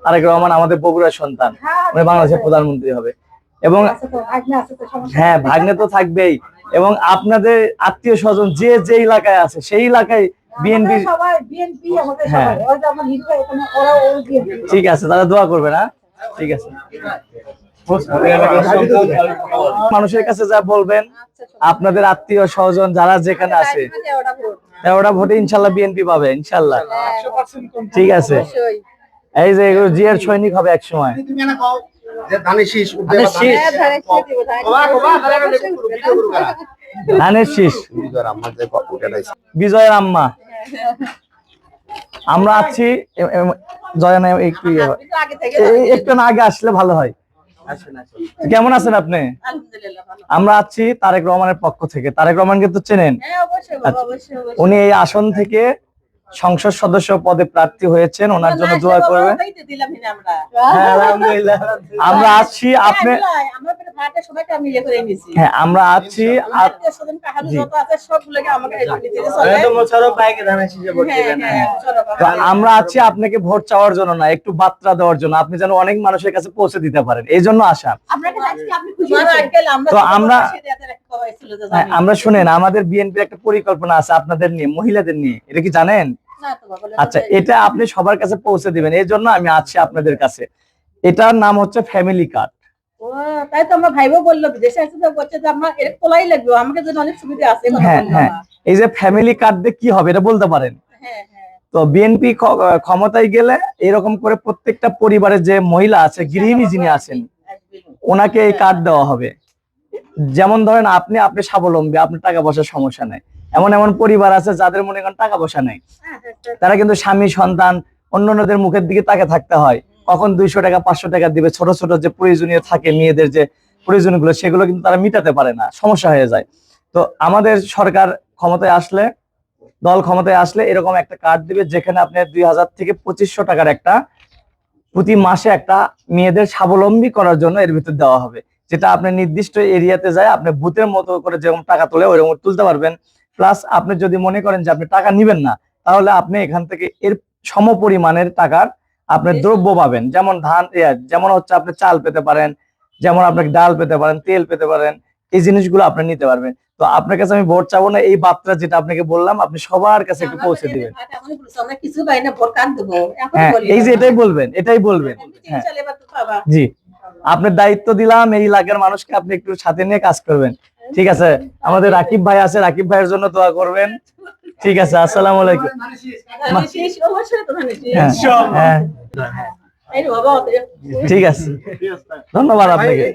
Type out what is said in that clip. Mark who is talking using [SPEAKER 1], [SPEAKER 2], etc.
[SPEAKER 1] তারেক রহমান আমাদের বগুড়ার সন্তান, উনি বাংলাদেশের প্রধানমন্ত্রী হবে। এবং হ্যাঁ, ভাগ্নে তো থাকবেই। এবং আপনাদের আত্মীয় স্বজন যে যে এলাকায় আছে সেই এলাকায় বিএনপি, হ্যাঁ ঠিক আছে, তারা দোয়া করবে না, ঠিক আছে। মানুষের কাছে যা বলবেন, আপনাদের আত্মীয় স্বজন যারা যেখানে আছে, 13টা ভোটে ইনশাল্লাহ বিএনপি পাবে, ইনশাল্লাহ, ঠিক আছে। এই যে জিয়ার সৈনিক হবে এক সময়। ধানের শীষ, বিজয়ের আম্মা। আমরা আছি একটু না আগে আসলে ভালো হয়। কেমন আছেন আপনি? আমরা আছি তারেক রহমানের পক্ষ থেকে। তারেক রহমানকে তো চেনেন? উনি এই আসন থেকে সংসদ সদস্য পদে প্রার্থী হয়েছেন, ওনার জন্য দোয়া করবেন। আমরা আছি, আপনি হ্যাঁ আমরা আছি, আমরা আছি আপনাকে ভোট চাওয়ার জন্য না, একটু বার্তা দেওয়ার জন্য, আপনি যেন অনেক মানুষের কাছে পৌঁছে দিতে পারেন, এই জন্য আসা। তো আমরা শুনেন, আমাদের বিএনপির একটা পরিকল্পনা আছে আপনাদের নিয়ে, মহিলাদের নিয়ে, এটা কি জানেন? আচ্ছা, এটা আপনি সবার কাছে পৌঁছে দিবেন, এই জন্য আমি আছি আপনাদের কাছে। এটার নাম হচ্ছে ফ্যামিলি কার্ড। তাই তো আমরা ভাইবো বললো দেশে আছে তো বলছে যে আমরা এর তোলাই লাগবে, আমাকে জন্য অনেক সুবিধা আছে। হ্যাঁ হ্যাঁ, এই যে ফ্যামিলি কার্ড দিয়ে কি হবে এটা বলতে পারেন? তো বিএনপি ক্ষমতায় গেলে এরকম করে প্রত্যেকটা পরিবারের যে মহিলা আছে, গৃহিণী যিনি আছেন, ওনাকে এই কার্ড দেওয়া হবে। যেমন ধরেন আপনি স্বাবলম্বী, আপনার টাকা পয়সার সমস্যা নাই। এমন এমন পরিবার আছে যাদের মনে করেন টাকা পয়সা নেই, তারা কিন্তু স্বামী সন্তান অন্যদের মুখের দিকে তাকে থাকতে হয়, কখন 200 টাকা 500 টাকা দিবে, ছোট ছোট যে প্রয়োজনীয় থাকে মেয়েদের যে প্রয়োজনগুলো, সেগুলো কিন্তু তারা মিটাতে পারে না, সমস্যা হয়ে যায়। তো আমাদের সরকার ক্ষমতায় আসলে, দল ক্ষমতায় আসলে এরকম একটা কার্ড দিবে, যেখানে আপনি 2000 থেকে 2500 টাকার একটা প্রতি মাসে একটা মেয়েদের স্বাবলম্বী করার জন্য এর ভিতর দেওয়া হবে, যেটা আপনি নির্দিষ্ট এরিয়াতে যায় আপনি বুথের মতো করে যেরকম টাকা তোলে ওইরকম তুলতে পারবেন। প্লাস আপনি যদি মনে করেন যে আপনি টাকা নিবেন না, তাহলে আপনি এখান থেকে এর সমপরিমাণের টাকার আপনি দ্রব্য পাবেন, যেমন ধান, যেমন হচ্ছে আপনি চাল পেতে পারেন, যেমন আপনি ডাল পেতে পারেন, তেল পেতে পারেন, এই জিনিসগুলো আপনি নিতে পারবেন। তো আপনার কাছে আমি ভোট চাবো না, এই বার্তা যেটা আপনাকে বললাম আপনি সবার কাছে একটু পৌঁছে দিবেন। হ্যাঁ, এই যে এটাই বলবেন, এটাই বলবেন। জি, আপনার দায়িত্ব দিলাম, এই এলাকার মানুষকে আপনি একটু সাথে নিয়ে কাজ করবেন, ঠিক আছে? আমাদের রাকিব ভাই আছে, রাকিব ভাইয়ের জন্য দোয়া করবেন, ঠিক আছে? আসসালামু আলাইকুম। হ্যাঁ ঠিক আছে, ধন্যবাদ আপনাকে।